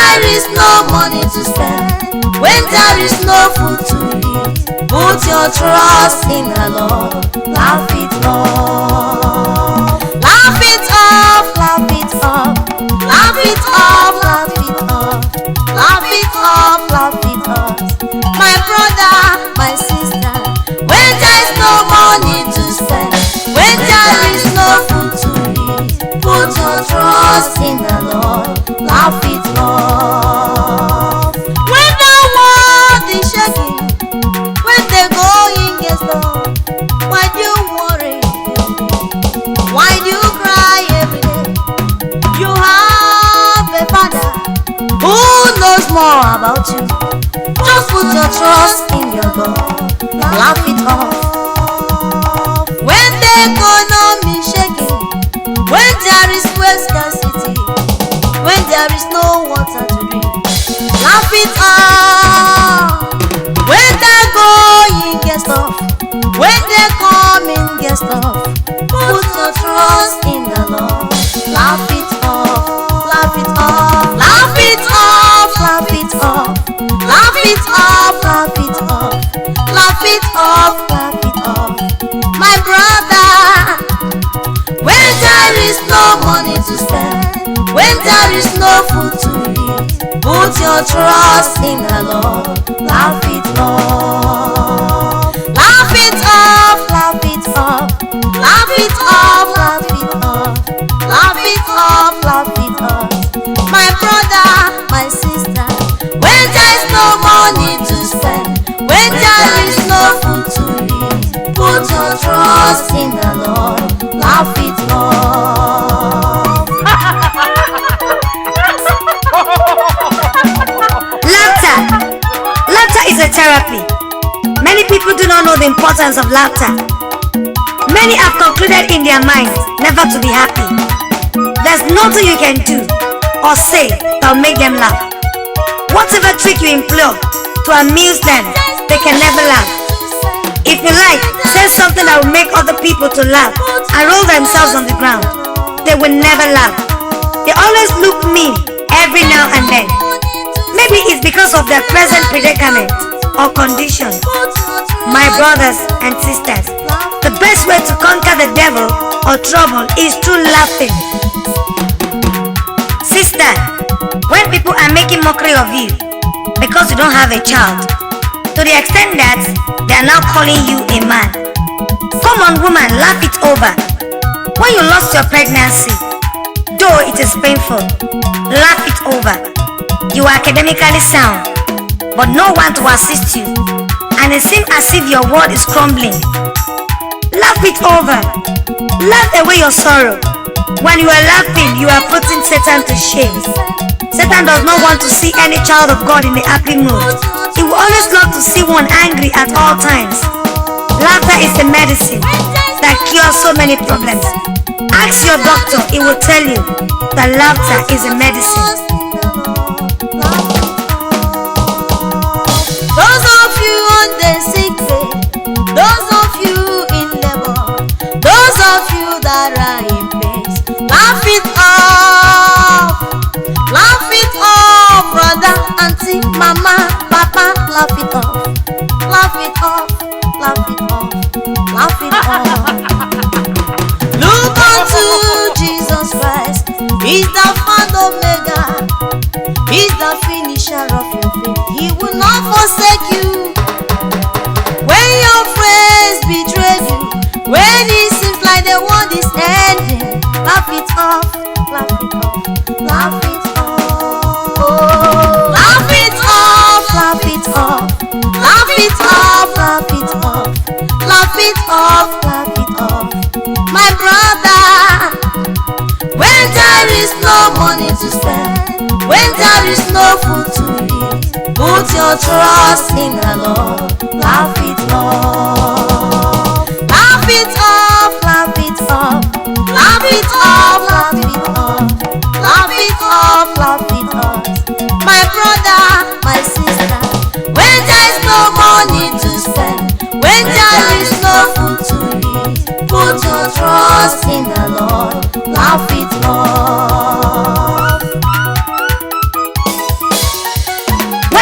there is no money to spend, when there is no food to eat, put your trust in the Lord. Laugh it off. Laugh it off, laugh it off. Laugh it off, laugh it off. Laugh it off, laugh it off. My brother, my sister, when there is no money to spend, when there is no food to eat, put your trust in the Lord. Laugh it off. When the world is shaking, when the going gets low, why do you worry? Why do you cry every day? You have a father who knows more about you. Just put your trust in your God. Laugh it off. When the economy is shaking, when there is food scarcity, when there is no water to drink, laugh it off. When the going gets tough, when the coming gets tough, put your trust in the Lord. Laugh it off, laugh it off, laugh it off, laugh it off, laugh it off, laugh it off, laugh it off, laugh it off. My brother, when there is no money to spend, when there is no food to eat, put your trust in the Lord. Laugh it off. Laugh it off, laugh it off. Laugh it off, laugh it off. Laugh it off, laugh it off. My brother, my sister, when there is no money to spend, when there is no food to eat, put your trust in the Lord. Laugh it off. Laughter is a therapy. Many people do not know the importance of laughter. Many have concluded in their minds never to be happy. There's nothing you can do or say that will make them laugh. Whatever trick you employ to amuse them, they can never laugh. If you like, say something that will make other people to laugh and roll themselves on the ground. They will never laugh. They always look mean every now and then. Maybe it's because of their present predicament or condition. My brothers and sisters, the best way to conquer the devil or trouble is through laughing. Sister, when people are making mockery of you because you don't have a child, to the extent that they are now calling you a man, come on woman, laugh it over. When you lost your pregnancy, though it is painful, laugh it over. You are academically sound, but no one to assist you, and it seems as if your world is crumbling. Laugh it over. Laugh away your sorrow. When you are laughing, you are putting Satan to shame. Satan does not want to see any child of God in a happy mood. He will always love to see one angry at all times. Laughter is the medicine that cures so many problems. Ask your doctor, he will tell you that laughter is a medicine. Those of you on the sick bed, those of you in labor, those of you that are in pain, laugh it off. Laugh it off, brother, auntie, mama, papa, laugh it off. Laugh it off, laugh it off, laugh it off. Look unto Jesus Christ, He's the Alpha and Omega, He's the finisher of your faith. He will not forsake you. When your friends betrayed you, when it seems like the world is ending, laugh it off, laugh it off, laugh it off. Oh, laugh it off, laugh it off, laugh it off, laugh it off, laugh it off, laugh it off. My brother, when there is no money to spend, when there is no food to eat, put your trust in the Lord. Laugh it off. Laugh it off, laugh it off, laugh it off, laugh it off, laugh it off, laugh it off. My brother, my sister, when there is no money to spend, when there is no food to eat, put your trust in the Lord. Laugh it off.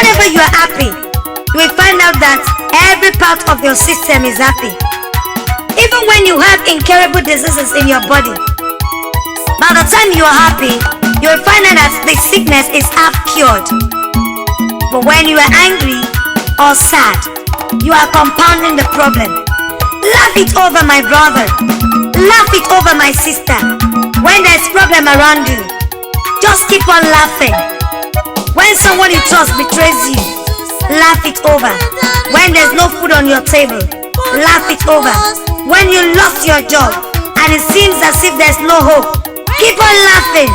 Whenever you are happy, you will find out that every part of your system is happy. Even when you have incurable diseases in your body, by the time you are happy, you will find out that the sickness is half cured. But when you are angry or sad, you are compounding the problem. Laugh it over, my brother. Laugh it over, my sister. When there's problem around you, just keep on laughing. When someone you trust betrays you, laugh it over. When there's no food on your table, laugh it over. When you lost your job and it seems as if there's no hope, keep on laughing.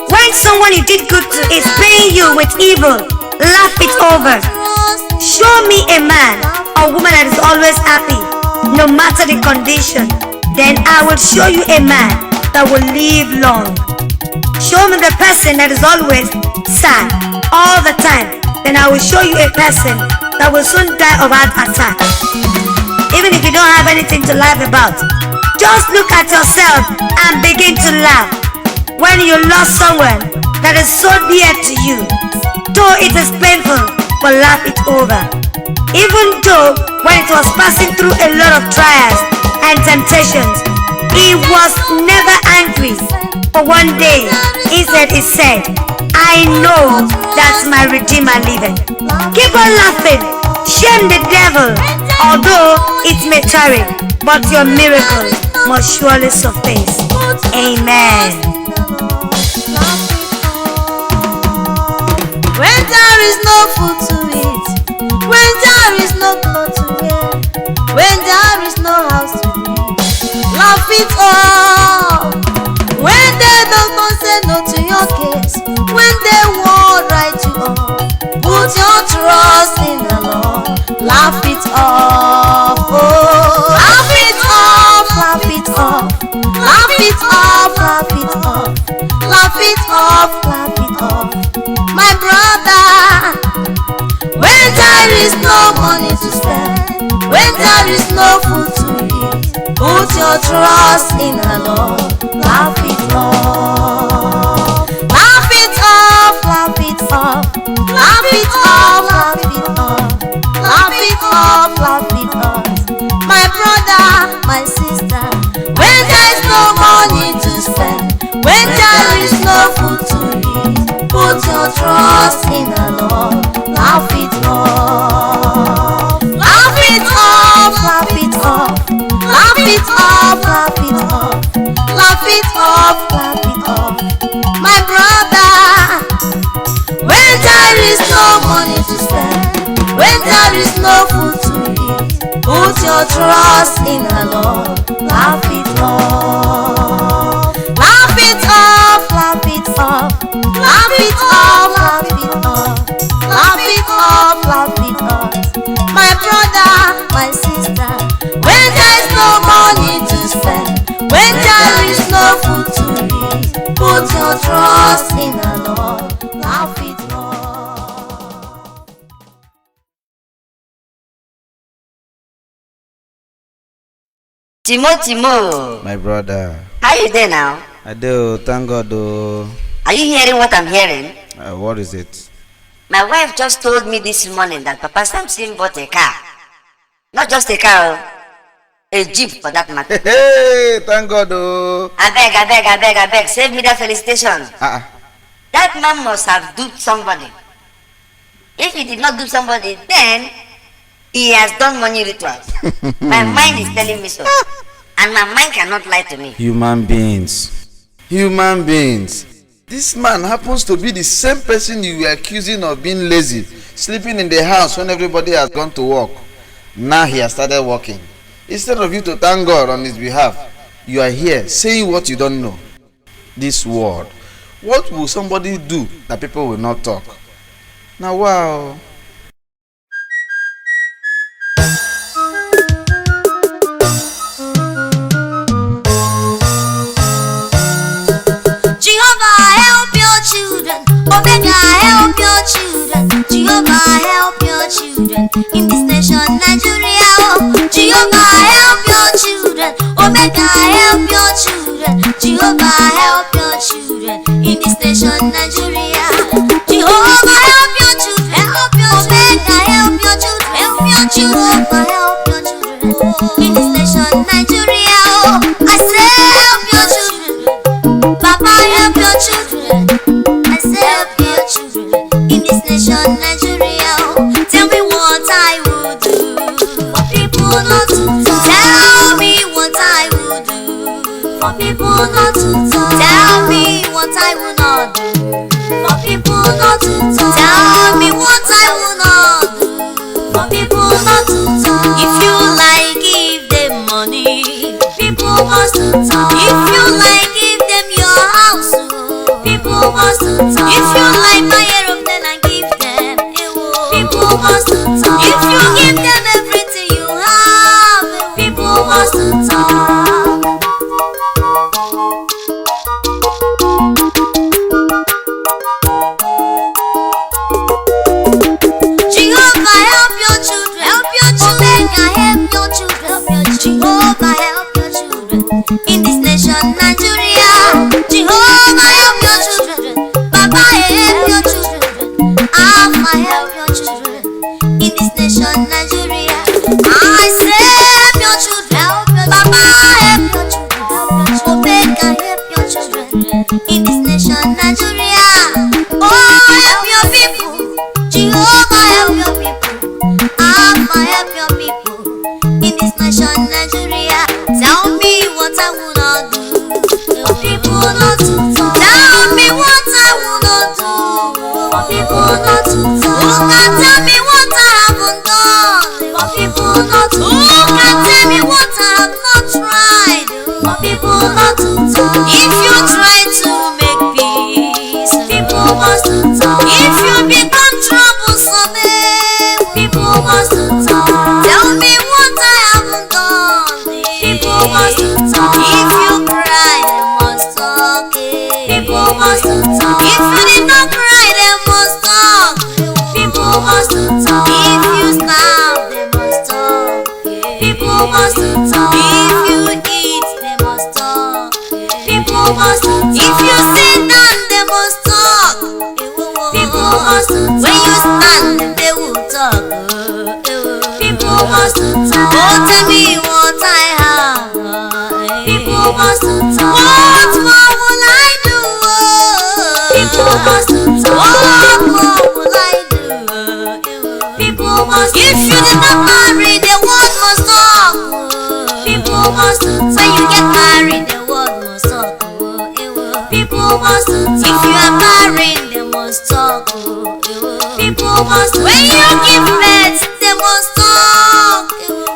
When someone you did good to is paying you with evil, laugh it over. Show me a man or woman that is always happy, no matter the condition, then I will show you a man that will live long. Show me the person that is always sad all the time, then I will show you a person that will soon die of heart attack. Even if you don't have anything to laugh about, just look at yourself and begin to laugh. When you lost someone that is so dear to you, though it is painful, but laugh it over. Even though when it was passing through a lot of trials and temptations, he was never angry. But one day, instead he said, I know that my Redeemer liveth. Keep on laughing. Shame the devil, although it may tarry, but your miracle must surely surface. Amen. When there is no food to eat, when there is no clothes to wear, when there is no house to live, laugh it all. When they don't say no to your case, when they won't write you off, put your trust in the Lord. Laugh it off, oh, laugh it off, laugh it off, laugh it off, laugh it off, laugh it off, laugh it off. My brother, when there is no money to spend, when there is no food to eat, put your trust in the Lord. Laugh it off, laugh it off, laugh it off, laugh it off, laugh it off, laugh it off, laugh it off. My brother, my sister, when there is no money to spend, when there is no food to eat, put your trust in the Lord. Laugh it off, laugh it off, laugh it off, laugh it off, laugh it off, laugh it off, laugh it off. My brother, when there is no money to spend, when there is no food to eat, put your trust in the Lord. Laugh it off, laugh it off, laugh it off, laugh it off, laugh it off, laugh it off, laugh it off. My brother, my sister, when there is no money to spend, when there is no food to eat, put your trust in the Lord. Laugh it off. Timo. My brother. How you there now? I do, thank God. Oh. Are you hearing what I'm hearing? What is it? My wife just told me this morning that Papa Samson bought a car. Not just a car, a jeep for that matter. Hey, thank God. Oh. I beg. Save me that felicitation. That man must have duped somebody. If he did not dupe somebody, then he has done money rituals. My mind is telling me so. And my mind cannot lie to me. Human beings. Human beings. This man happens to be the same person you were accusing of being lazy, sleeping in the house when everybody has gone to work. Now he has started working. Instead of you to thank God on his behalf, you are here saying what you don't know. This word. What will somebody do that people will not talk? Now, wow. Jehovah, help your children. Omega, help your children. Jehovah, help your children in this nation, Nigeria. Oh, Jehovah, help your children. Omega, help your children. Jehovah, help your children in this nation, Nigeria. Jehovah, help your children. Help your nation Nigeria. Tell me what I would do for people not to talk. Tell me what I would do for people not to talk. Tell me what I would not do for people not to talk. Tell me what I would not do for people not to talk. If you like, give them money. People must talk. If you like, give them your house. People must talk. If you like my aeroplane and give them, people must talk. If you give them everything you have, people must talk. Jehovah, help your children. Help your children. Omega, help your children. Jehovah, help your children. In this nation, Nigeria. Jehovah, help your children. Baba, help your children. Alpha, help your children. In this nation, Nigeria. I say, help your children. Baba, help your children. Omega, help your children. In this nation, Nigeria. Oh, help your people. Jehovah, help your people. Alpha, help your people. In this nation, Nigeria. Tell me what I will not do for people not to talk. Tell me what I will not do for people not to talk. Who can tell me what I haven't done for people not to talk? Who can tell me what I have not tried for people not to talk? If you try to make peace, people must talk. If you become troublesome, people must talk. Tell me what I haven't done, people must talk. If you cry, they must talk. People must talk. If you did not cry, they must talk. People must talk. If you starve, they must talk. People must talk. If you eat, they must talk. People must talk. If you sit down, they must talk. People must talk. When you stand, they will talk. People must talk. Oh, tell me what I have. People must talk. What more will I do? People must talk. What more will I do? People must talk. If you did not marry, the world must talk. People must talk. When you get married, the world must talk. People must talk. If you are married, they must talk. People must talk. When you give birth, they must talk.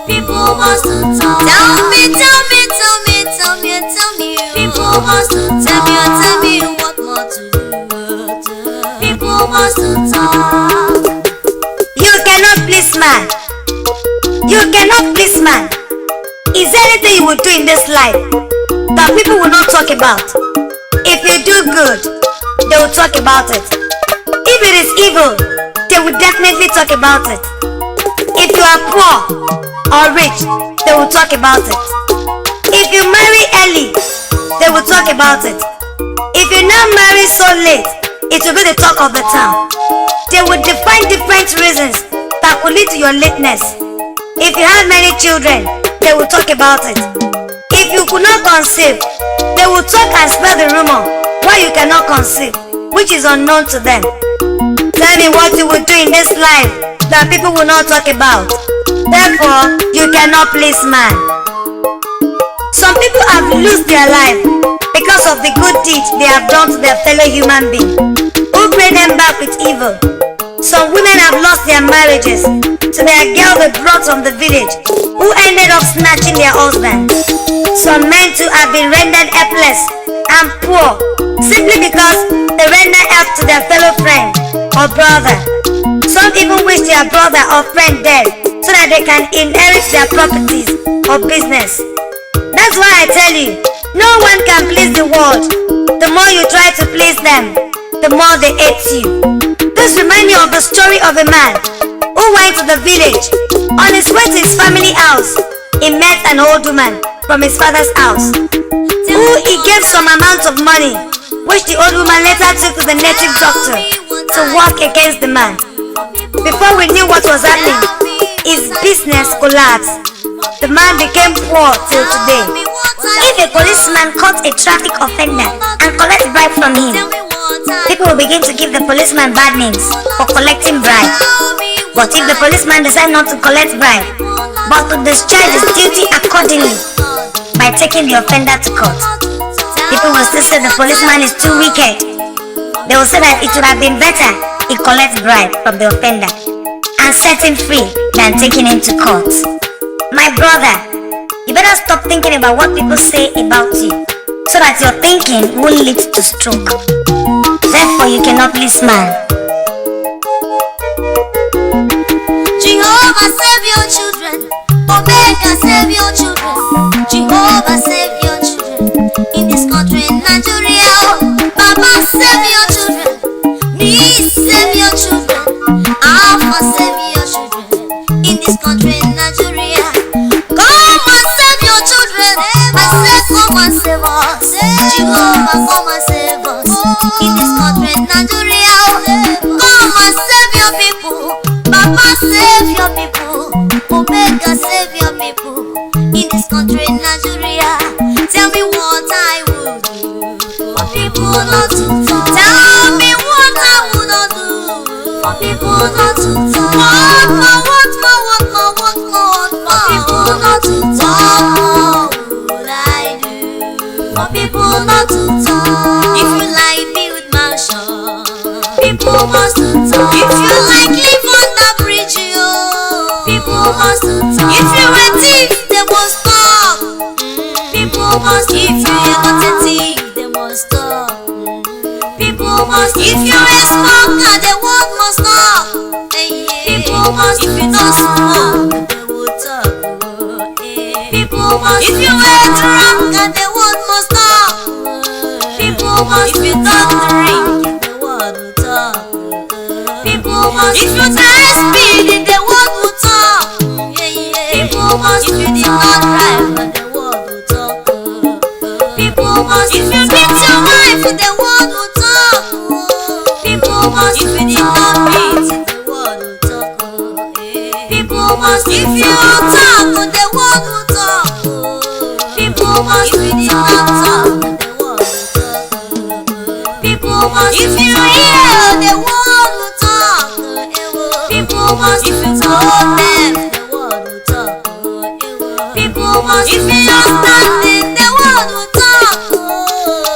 People must talk. Tell me, tell me, tell me, tell me, tell me. People must talk. Tell me what more to do. People must talk. You cannot please man. You cannot please man. Is there anything you will do in this life that people will not talk about? If you do good, they will talk about it. If it is evil, they will definitely talk about it. If you are poor or rich, they will talk about it. If you marry early, they will talk about it. If you now marry so late, it will be the talk of the town. They will define different reasons that could lead to your lateness. If you have many children, they will talk about it. If you could not conceive, they will talk and spread the rumor why you cannot conceive, which is unknown to them. Tell me what you will do in this life that people will not talk about. Therefore, you cannot please man. Some people have lost their life because of the good deeds they have done to their fellow human being, who pay them back with evil. Some women have lost their marriages to their girl they brought from the village, who ended up snatching their husband. Some men too have been rendered helpless and poor simply because they render help to their fellow friend or brother. Some even wish their brother or friend dead so that they can inherit their properties or business. That's why I tell you, no one can please the world. The more you try to please them, the more they hate you. This reminds me of the story of a man who went to the village. On his way to his family house, he met an old woman from his father's house, who he gave some amount of money, which the old woman later took to the native doctor to work against the man. Before we knew what was happening, his business collapsed. The man became poor till today. If a policeman caught a traffic offender and collects bribe from him, people will begin to give the policeman bad names for collecting bribe. But if the policeman decides not to collect bribe, but to discharge his duty accordingly by taking the offender to court, people will still say the policeman is too wicked. They will say that it would have been better he collects bribe from the offender and set him free than taking him to court. My brother, you better stop thinking about what people say about you, so that your thinking won't lead to stroke. Therefore, you cannot please man. Jehovah save your children, Omega save your children, Jehovah save your children in this country, Nigeria. Baba save your children, me save your children, Alpha save your children in this country, Nigeria. Come and save your children, I say come and save us, Jehovah come and save us in this country, Nigeria. Come and save your people, Baba save your people, Omega save your people in this country, Nigeria. Tell me what I would do for people not to talk. Tell me what I would not do for people not to talk. What more for people not to talk? What would I do for people not to talk? If you like build mansion, people must talk. If you like live on the bridge, people must talk. If you a thief, they must talk. People must. If you are not a thief, they must talk. People must. If you a smoker, the world must talk. People must. If you don't smoke, they will talk. People must. If you a drunk, the world must talk. People must. If you don't drink, the world will talk. People must. If you die speeding, the world will talk. People must. If you did not drive, the world will talk. People must. If you beat your wife, the world will talk. People must. If you did not beat, the world will talk. People must. If you talk, the world will talk. People must. If you did not talk, the world will talk. People must. If you hear, the world will talk. People must. If you told them, the world will talk. People must. If you are standing, the world will talk.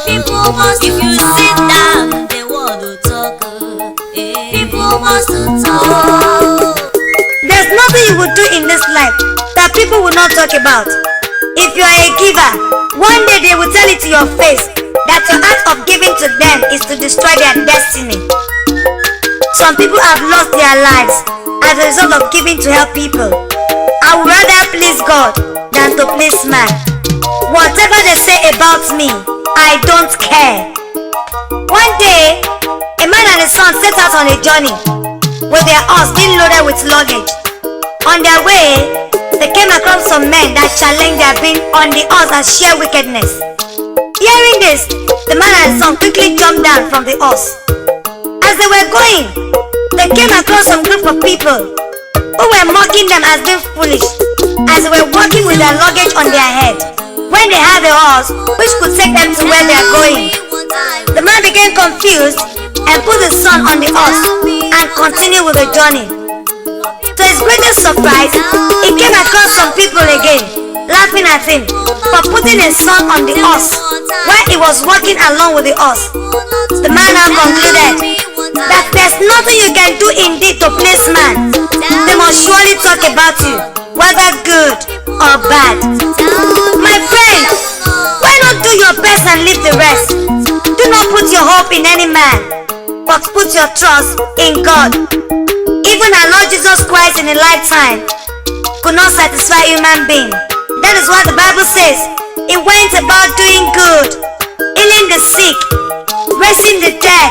People must. If you sit down, the world will talk. People must talk. There's nothing you would do in this life that people will not talk about. If you are a giver, one day they will tell it to your face that your act of giving to them is to destroy their destiny. Some people have lost their lives as a result of giving to help people. I would rather please God than to please man. Whatever they say about me, I don't care. One day, a man and his son set out on a journey with their horse being loaded with luggage. On their way, they came across some men that challenged their being on the horse and sheer wickedness. Hearing this, the man and his son quickly jumped down from the horse. As they were going, they came across some group of people who were mocking them as being foolish as they were walking with their luggage on their head when they had a horse which could take them to where they are going. The man became confused and put his son on the horse and continued with the journey. To his greatest surprise, he came across some people again, laughing at him for putting his son on the horse while he was walking along with the horse. The man now concluded that there's nothing you can do indeed to please man. They must surely talk about you, whether good or bad. My friend, why not do your best and leave the rest? Do not put your hope in any man, but put your trust in God. Even our Lord Jesus Christ in a lifetime could not satisfy human being. That is why the Bible says he went about doing good, healing the sick, raising the dead,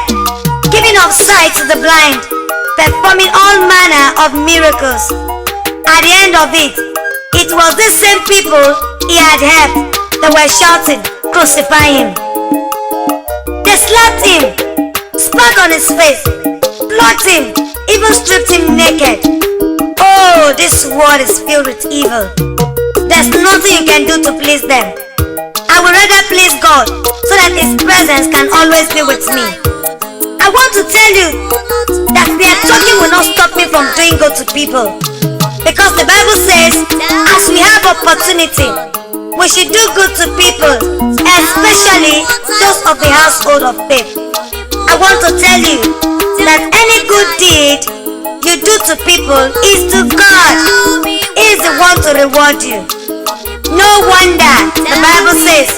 giving of sight to the blind, performing all manner of miracles. At the end of it, it was these same people he had helped that were shouting, "Crucify him." They slapped him, spat on his face, flogged him, even stripped him naked. Oh, this world is filled with evil. There's nothing you can do to please them. I would rather please God so that His presence can always be with me. I want to tell you that their talking will not stop me from doing good to people. Because the Bible says, as we have opportunity, we should do good to people, especially those of the household of faith. I want to tell you that any good deed you do to people is to God. He is the one to reward you. No wonder the Bible says,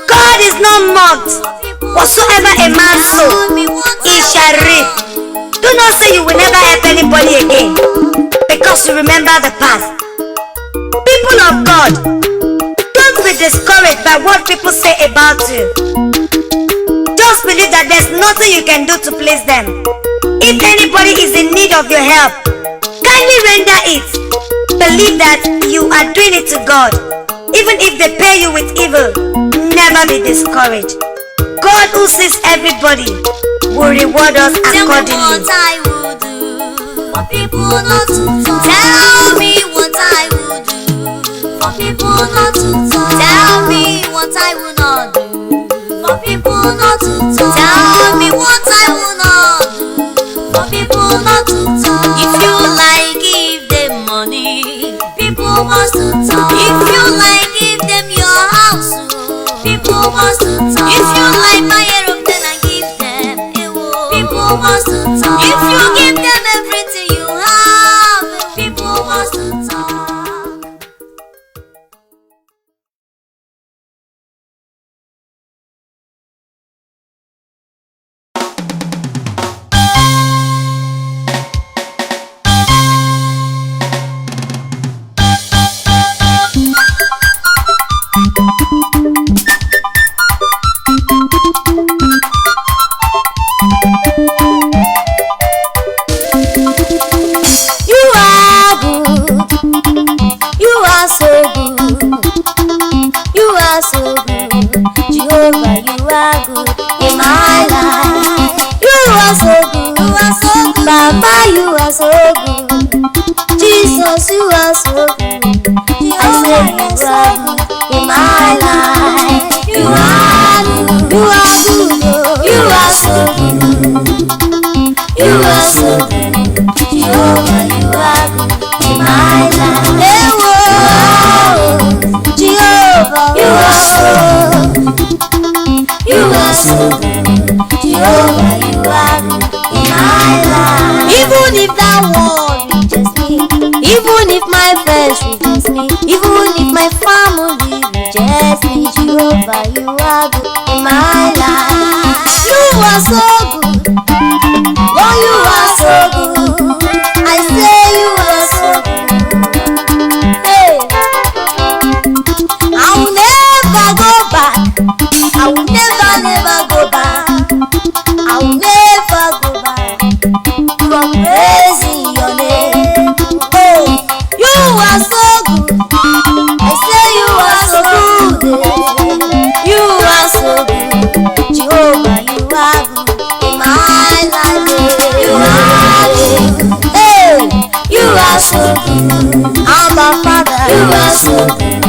God is not mocked. Whatsoever a man sow, he shall reap. Do not say you will never help anybody again, because you remember the past. People of God, don't be discouraged by what people say about you. Just believe that there's nothing you can do to please them. If anybody is in need of your help, kindly render it. Believe that you are doing it to God. Even if they pay you with evil, never be discouraged. God, who sees everybody, will reward us accordingly. Tell me what I will do for people not to talk. Tell me what I will do for people not to talk. Tell me what I will not do for people not to talk. Tell me what I will not do for people not to talk. If you like, give them money, people must to talk. If you like, give them your house, people must to talk. If you like my aeroplane and give them a wall, people must to talk. If you give them everything you have, people must to talk. Baba, you are so good. Jesus, you are so good. I say you are good in my life. You are good. You are good. You are so good. You are so good. Jehovah, you are good in my life. Hey, whoa. Jehovah, you are so good. You are so good. Jehovah, you are good in my life. Even if that world rejects me, even if my friends reject me, even if my family rejects me, Jehovah, you are good in my life. You are so good. Oh, you are so good. I say you are so good. Hey, I will never go back. I will never go back. I will never go back from praising your name. Oh, you are so good. I say you are so good. You are so good. Jehovah, you are good in my life. You are good. Hey, you are so good. Abba Father, you are so good.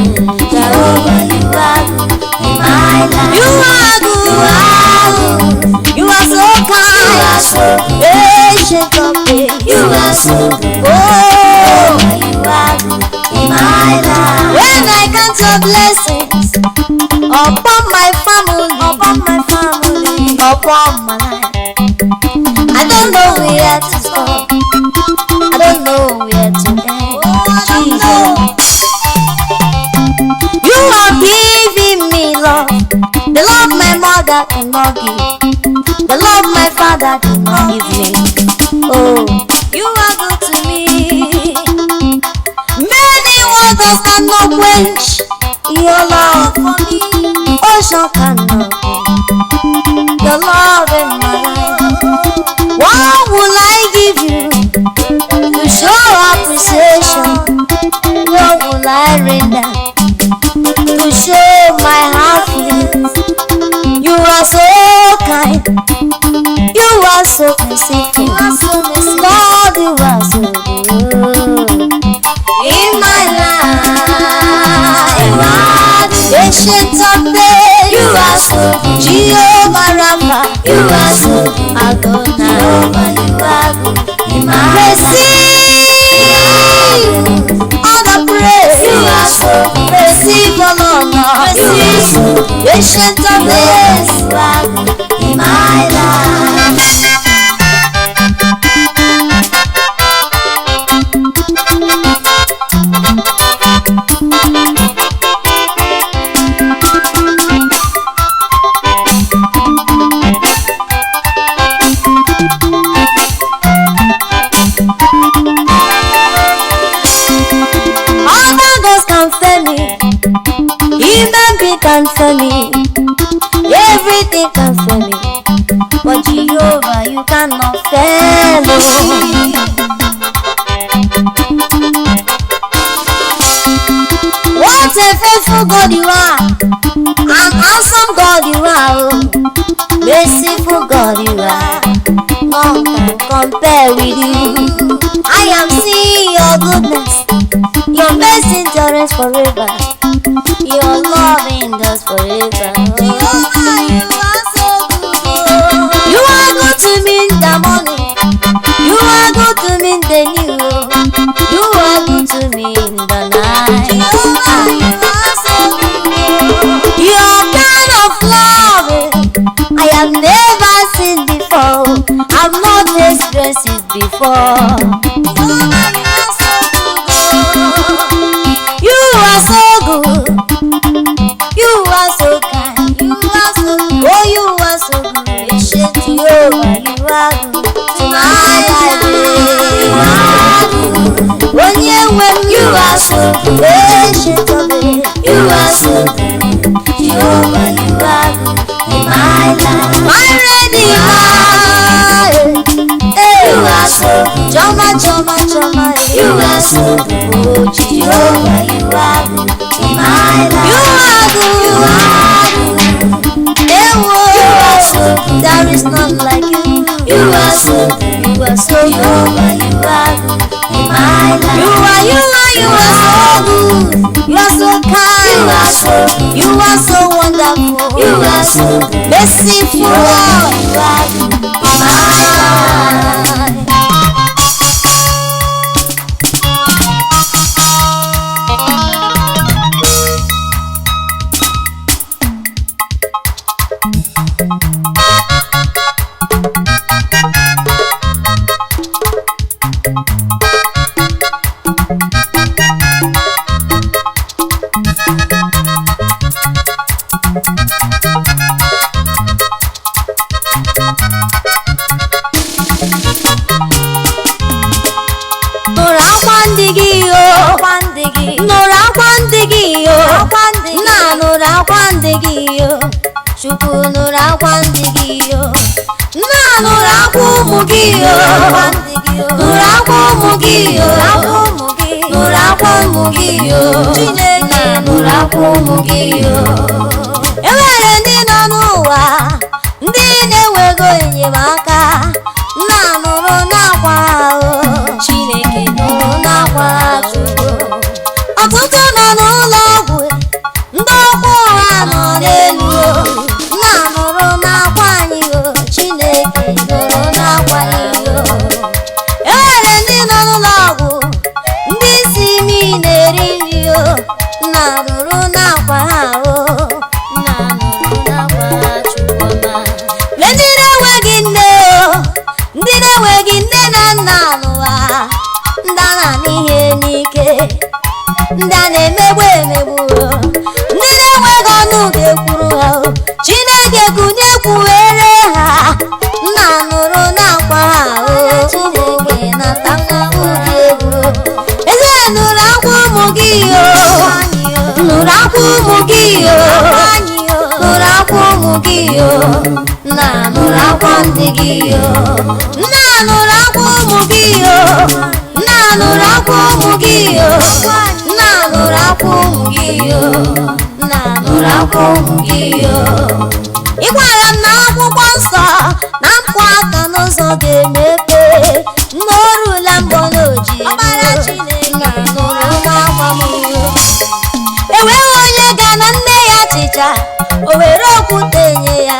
Jehovah, you are good in my life. You are good. You are good. You are so kind. You are so good. Patient of faith. You are so good. Oh, you are good in my life. When I count your blessings upon my family, upon my life, I don't know where to stop. I don't know where to end. Jesus, you have given me love, the love my mother cannot give, the love my father cannot give me. Oh, you are good to me. Many waters cannot quench your love for me. Ocean cannot quench your love in my life. What will I give you to show appreciation? What will I render to show my heart feelings? You are so kind. You are so merciful. Lord, you are so good in my life. You are the ancient of days. You are so good. Jehovah Rapha, you are so good. Jehovah, you are good in my life. All the praise, you are so good. Receive all honor, you are so good. Ancient of days, you are good in my life. Can for me, everything can for me, but Jehovah, you cannot fail me. What a faithful God you are, an awesome God you are, oh. Merciful God you are, none can compare with you. I am seeing your goodness, your mercy endurance forever. Your love endures forever. Jehovah, you are so good. You are good to me in the morning. You are good to me in the new. You are good to me in the night. Jehovah, you are so good. Your kind of love I have never seen before. I've not experienced it before. Jehovah, you are so good. You are so good. You are so kind, you are so good. Oh, you are so good. Ancient Jehovah, you are good to my life. When you are so good, ancient of days, you are so good. Jehovah, you are good in my life. My Redeemer, you are so good. Joma, Joma, Joma, you are so good. Oh, Jehovah, you are good in my life. You are good. You are so good. There is none like you. You are so good. You are so good. Jehovah, you are good in my life. You are so good. You are so kind. You are so good. You are so wonderful. You are so good. Merciful Lord, you are good in my life. Chukwu nụrụ akwa ndị gị yo, nna nụrụ akwa ụmụ gị yo, nụrụ akwa ụmụ gị yo, nụrụ akwa ụmụ gị yo, Chineke nụrụ akwa ụmụ gị yo. Enwere ndị nọ n'ụwa ndị na-enwego enyemaka, nna nụrụ n'akwa ahụ, Chineke nụrụ n'akwa Chukwu. Ọtụtụ nọ n'ụlọ ọgwụ, ndị ọkwa ụra nọ n'elu, nna nụrụ n'akwa anyị o, Chineke nụrụ n'akwa anyị o. Enwere ndị nọ n'ụlọ ọgwụ, ndị isi imi na-eri nri o, nna nụrụ n'akwa ha o, nna nụrụ n'akwa Chukwuma. Ndị na-enweghị nne o, ndị na-enweghị nne na nna n'ụwa, ndị a na-ihe n'ike, ndị a na-emegbu emegbu, ndị na-enweghị ọnụ ga-ekwuru ha o, Chineke kunye kwuwere ha, nna nụrụ n'akwa ha o, Chineke nata ụdị egwu. Eze nụrụ akwa ụmụ gị o, nụrụ akwa ụmụ gị o, nụrụ akwa ụmụ gị o, nna nụrụ akwa ndị gị o, nna nụrụ akwa ụmụ gị o, nna nụrụ akwa ụmụ gị o, nna nụrụ akwa ụmụ gị o, nna nụrụ akwa ụmụ gị o. Ị gwara m na akwụkwọ nsọ na nkwa aka n'ụzọ ga-emepe, n'orula mgbọnoji ọbara Chineke nụrụ n'akwa m o. Enweghị onye ga na nne ya achịcha, o were okwute nye ya,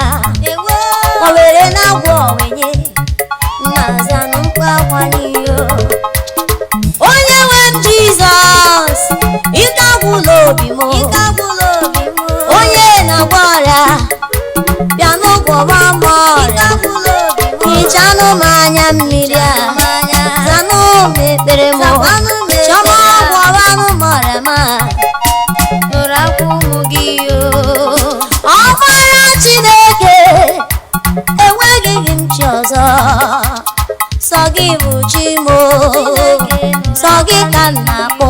o were na-agwọ wenye, onye nwe m Jizọs, ike agwụla obi m, onye na-agwọ ọrịa bịa n'ụgwọba m ọrịa, hichanụ m anya mmiri a, zanụ m ekpere m, chọma gwọbanụ m ọrịa m a, nụrụ akwa ụmụ gị ọkpara Chineke, enweghị gị m chi ọzọ, sọ gị bụ chi m, sọ gị ka m na-akpọ,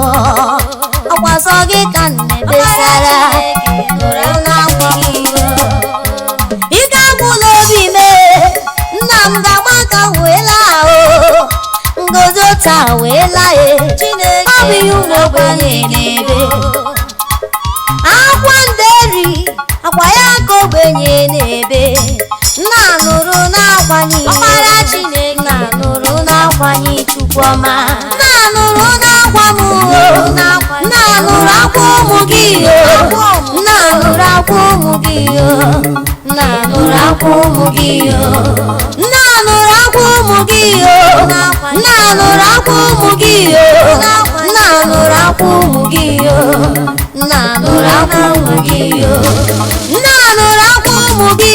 ọkwa sọ gị ka m na-ebesara, nụrụ n'akwa gị ike agwụla obi m, nna m ga-agba ka wee laa ngozi taa wee laa Chineke, ọ bụ ihe ụmụ ogbenye na-ebe, akwa nderi akwa ya ka ogbenye na-ebe, nna nụrụ n'akwanye ọkpara Chineke, nna nụrụ n'akwanye Chukwuma, nna nụrụ n'akwa m, nna nụrụ akwa ụmụ gị, nna nụrụ akwa ụmụ gị, nna nụrụ akwa ụmụ gị, nna nụrụ akwa ụmụ gị, nna nụrụ akwa ụmụ gị, nna nụrụ akwa ụmụ gị, nna nụrụ akwa ụmụ gị, nna nụrụ akwa ụmụ gị,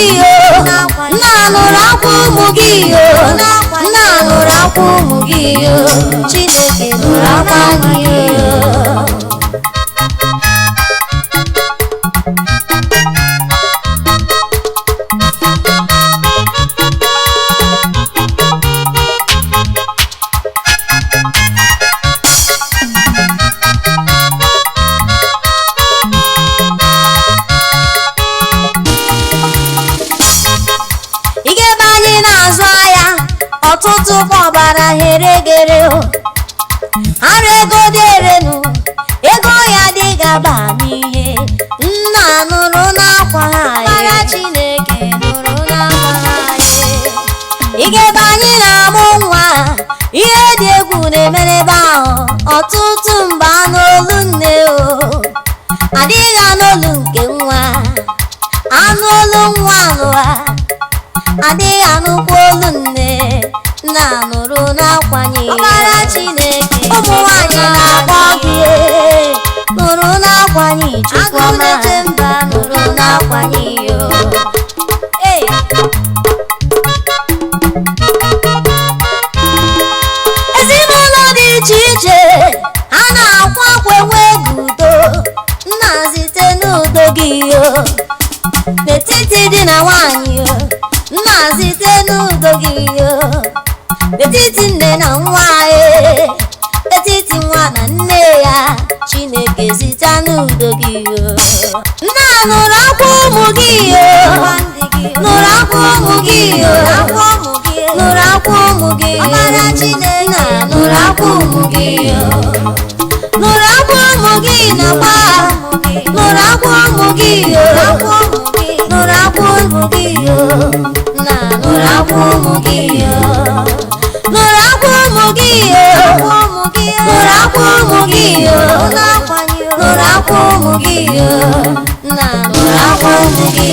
nna nụrụ akwa ụmụ gị, nna nụrụ akwa ụmụ gị, Chineke nụrụ akwa gị. Ọtụtụ ọbara heregere ha regoderenu, ego ya dịgaba n'ihe, nna nụrụ n'akwa ha Chineke nụrụ n'akwa ha igebe anyị na-amụ nwa, ihe dị egwu na-emere ebe ahụ, ọtụtụ mgbe anụ olu nne adịghị anụ olu nke nwa, anụ olu nwa nụwa adịghị anụkwa olu nne, nna nụrụ n'akwanye ọkpara Chineke, ụmụ nwanyị na-akpọ gị nụrụ n'akwanye Chukwuma, mba nụrụ n'akwanye ezinụlọ dị iche iche ha na-akwa akwa enweghị udo, nna site n'udo gị n'etiti di na nwanyị, nna site n'udo gị n'etiti nne na nwa, etiti nwa na nne ya, Chineke site n'udo gị, nna nụrụ akwa ụmụ gị, nụrụ akwa ụmụ gị, nụrụ akwa ụmụ gị, ọkpara Chineke, nna nụrụ akwa ụmụ gị, nụrụ akwa ụmụ gị nakwa, nụrụ akwa ụmụ gị, nụrụ akwa ụmụ gị, nna nụrụ akwa ụmụ gị, nụrụ akwa ụmụ gị, nụrụ akwa ụmụ gị, nụrụ akwa ụmụ gị, nna nụrụ akwa ụmụ gị.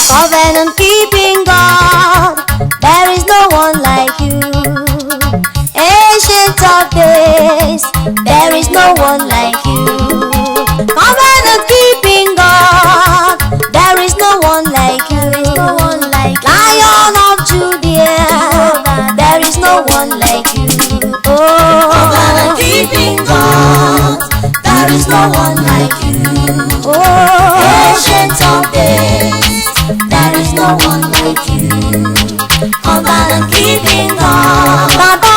Covenant keeping God, there is no one like you. Ancient of days, there is no one like you. Covenant keeping God, there is no one like you. Lion of Judah, there is no one like you. Oh, covenant keeping God, there is no one like you. Oh, ancient of days, there is no one like you. Covenant keeping God, Baba,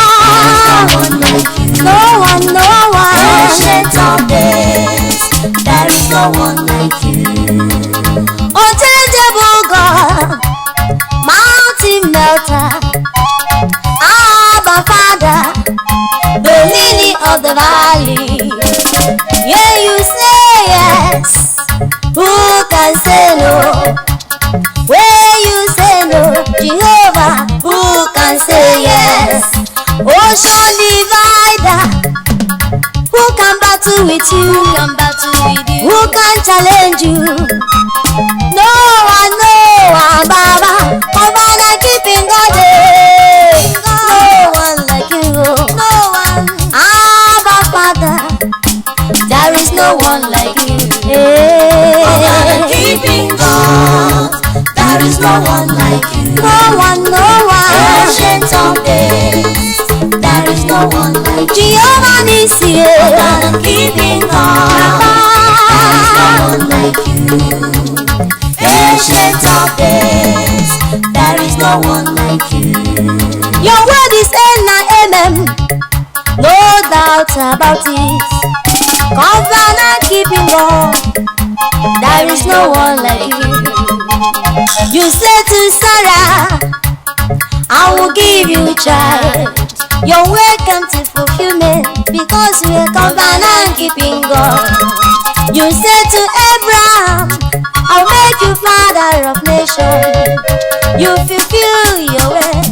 no one, ancient of days, there is no one like you. Unchangeable God, mountain melter, Abba Father, the lily of the valley. Yeah, you say yes, who can say no? Where you say no, Jehovah, who can say yes? Ocean divider, who can battle with with you? Who can battle with you? Who can challenge you? No one, Baba. Covenant keeping God. No one like you. No one. Abba Father, there is no one like you. Covenant keeping God. There is no one like you. No one, no one. Ancient of days. There is no one like you. Jehovah Nissi. Covenant keeping God. There is no one like you. Ancient of days. There is no one like you. Your word is N-A-M-M. No doubt about it. Covenant keeping God. There is no one like you. You said to Sarah, I will give you a child. Your word came to fulfillment because you are covenant keeping God. You said to Abraham, I'll make you father of nations. You fulfill your word.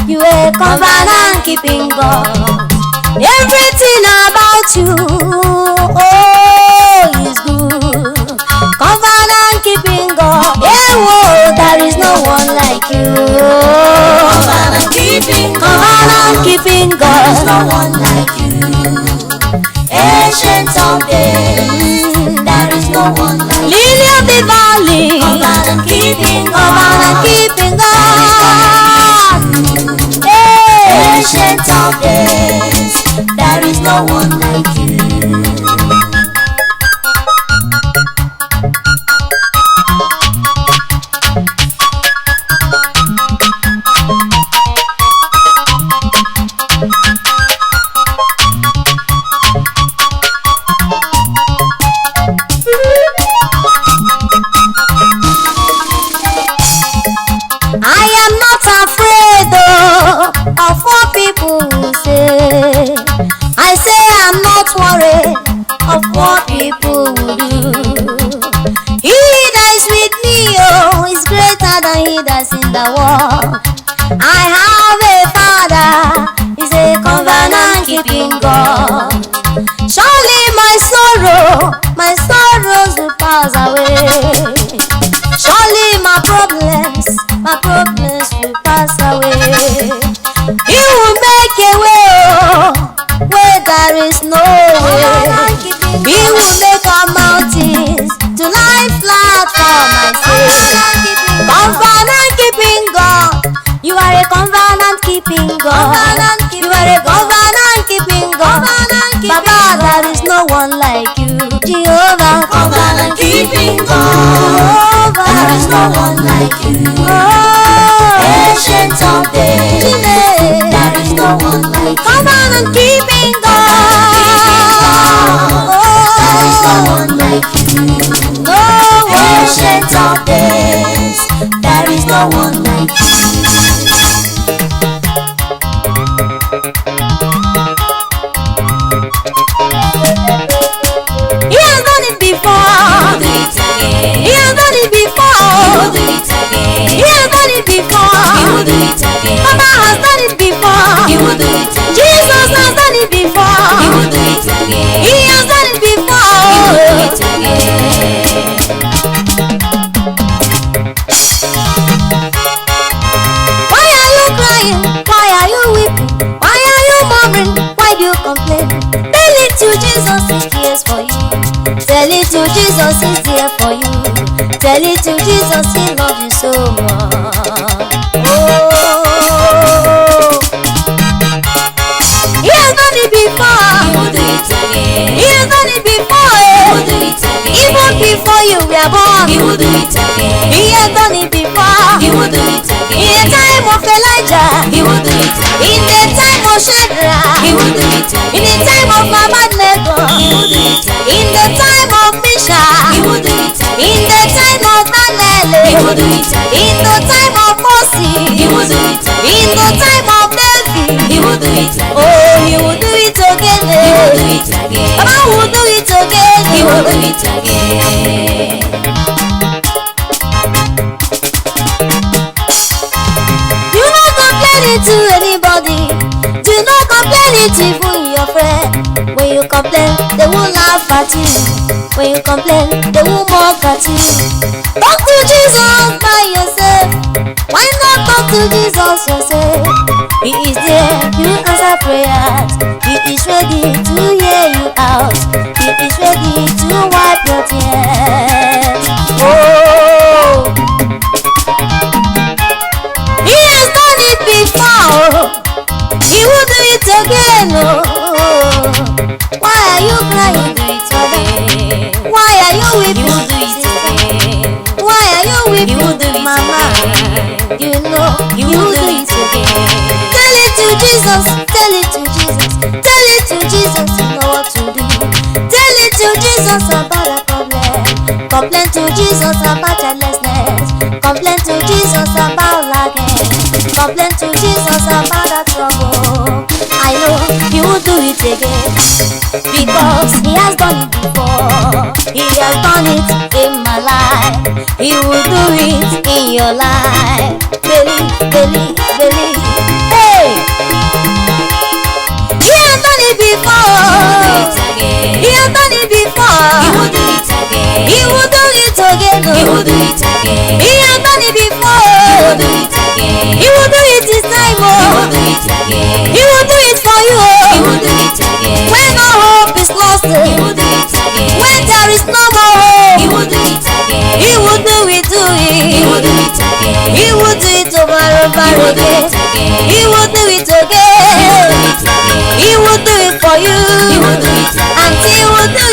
You are covenant keeping God. Everything about you, oh, is good. Covenant keeping God. Yeah, whoa, there is no one like you. Covenant keeping God. Covenant keeping There God. is no one like you. Ancient of days. There is no one like you. Lily of the valley. Covenant keeping God. Covenant keeping God. Yeah. Ancient of days. There is no one like you. I am not afraid of what people will say. I say I'm not worried of what people will do. He that is with me, oh, is greater than he that's in the world. I have a Father, he's a covenant keeping God. Surely my sorrows will pass away. Surely my problems will pass away. He will make a way, oh, where there is no way. He will make our mountains to lie flat for my sake. Covenant keeping God, you are a covenant keeping God. You are a covenant keeping God. Baba, there is no one like you, Jehovah. Covenant keeping God. There is no one like you. Ancient of days. There is no one like you. Covenant keeping God. There is no one like you. No one. Ancient of days. There is no one like you. He has done it before. Do it again. He has done it before. Do it again. He has done it before. He will do it again. Papa has done it before. He will do it again. Jesus has done it before. He will do it again. He has done it He will do before. it again. Why are you crying? Why are you weeping? Why are you murmuring? Why do you complain? Tell it to Jesus, he cares for you. Tell it to Jesus, he's there for you. Tell it to Jesus, he loves you so much. Oh, he has done it before. He will do it again. He has done it before. He will do it again. Even before you were born, He will do it again. he has done it before. He will do it In again. the time of Elijah, He will do it in again. the time of Shadrach, He will do it in the again. time of Abednego, He will do it again. in the time of He Meshach, will do it in again. the time of He will Daniel, do it again. in the time of He will Moses, do it in the again. time of David. He will do it again. Oh, he will do it again. He will do it again. Baba will do it again. He will do it again. Do not complain it to anybody. Do not complain it to even your friend. When you complain, they will laugh at you. When you complain, they will mock at you. Talk to Jesus by yourself. Why not talk to Jesus yourself? He is there, you answer prayers. He is ready to hear you out. He is ready to wipe your tears. Oh, He has done it before. He will do it again. Oh, why are you crying? Do it again. Why are you weeping? He will do it again. Why are you weeping? He will do it mama? Again. You know He will do it again. Tell it to Jesus. Tell it to Jesus. Tell it to Jesus. You know what to do. Tell it to Jesus about a problem. Complain to Jesus about childlessness. Complain to Jesus about lagging. Complain to Jesus about that trouble. I know He will do it again, because He has done it before. He has done it in my life. He will do it in your life. Believe, believe, believe. Hey! He has done it before. He has done it before. He will do it again. He will do it again. He will do it again. He has done it before. He will do it again. He will do it this time. Oh. He will do it again. He will do it for you. Oh. He will do it again. When all hope is lost, He will do it again. When there is no more hope, He will do it again. He will do it, do it. He will do it again. He will do it over again. He will do it again. He will do it for you. He will do it again. And He will do